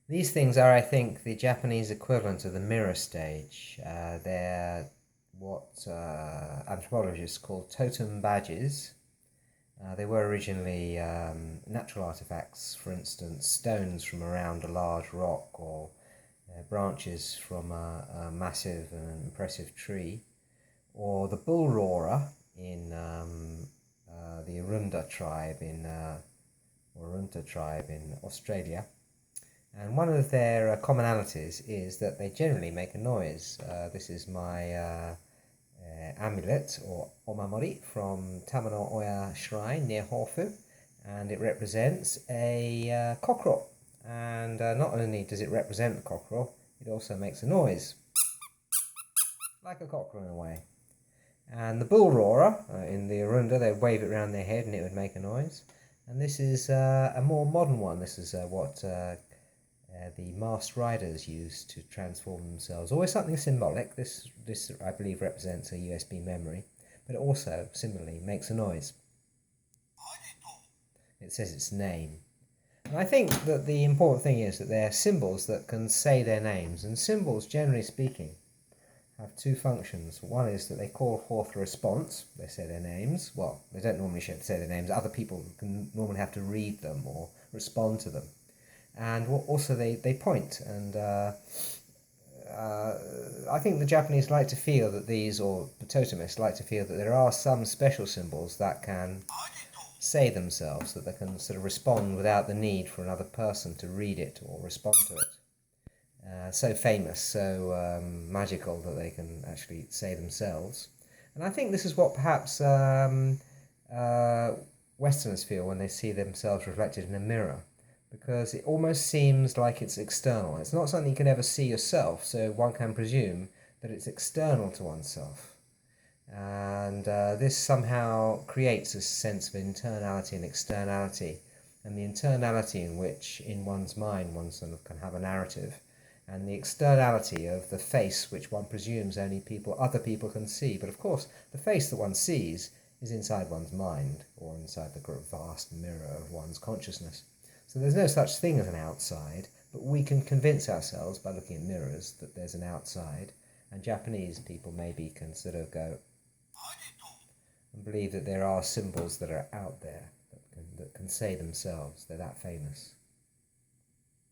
These things are, I think, the Japanese equivalent of the mirror stage. They're what anthropologists call totem badges. They were originally natural artifacts, for instance, stones from around a large rock or branches from a massive and impressive tree, or the bull roarer in the Arunta tribe in Australia. And one of their commonalities is that they generally make a noise. This is my amulet or omamori from Tamano Oya Shrine near Hofu, and it represents a cockerel. And not only does it represent the cockerel, it also makes a noise, like a cockerel in a way. And the bull roarer, in the Arunda, they wave it around their head and it would make a noise. And this is a more modern one. This is what the masked riders use to transform themselves. Always something symbolic. This I believe represents a USB memory, but it also similarly makes a noise. It says its name. And I think that the important thing is that they're symbols that can say their names, and symbols, generally speaking, have two functions. One is that they call forth a response. They say their names. Well, they don't normally say their names. Other people can normally have to read them or respond to them. And also they point. And I think the Japanese like to feel that these, or the totemists like to feel that there are some special symbols that can say themselves, that they can sort of respond without the need for another person to read it or respond to it. So famous, so magical that they can actually say themselves. And I think this is what perhaps Westerners feel when they see themselves reflected in a mirror, because it almost seems like it's external. It's not something you can ever see yourself, so one can presume that it's external to oneself. And this somehow creates a sense of internality and externality, and the internality in which, in one's mind, one sort of can have a narrative, and the externality of the face which one presumes only other people can see. But of course, the face that one sees is inside one's mind, or inside the vast mirror of one's consciousness. So there's no such thing as an outside, but we can convince ourselves by looking at mirrors that there's an outside, and Japanese people maybe can sort of go and believe that there are symbols that are out there that can say themselves. They're that famous.